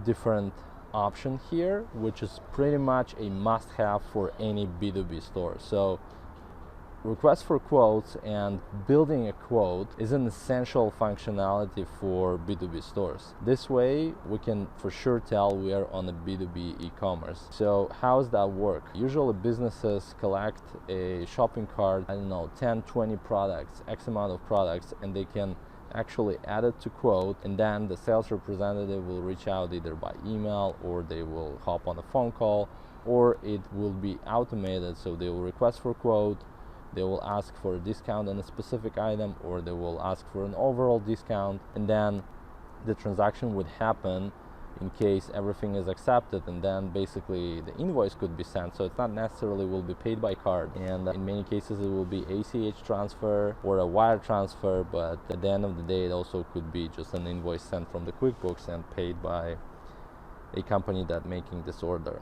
different option here, which is pretty much a must-have for any B2B store. So request for quotes and building a quote is an essential functionality for B2B stores. This way we can for sure tell we are on a B2B e-commerce. So how does that work? Usually businesses collect a shopping cart, 10, 20 products, X amount of products, and they can actually add it to quote, and then the sales representative will reach out either by email, or they will hop on a phone call, or it will be automated. So they will request for quote, they will ask for a discount on a specific item, or they will ask for an overall discount, and then the transaction would happen in case everything is accepted, and then basically the invoice could be sent. So it's not necessarily will be paid by card, and in many cases it will be ACH transfer or a wire transfer, but at the end of the day it also could be just an invoice sent from the QuickBooks and paid by a company that making this order.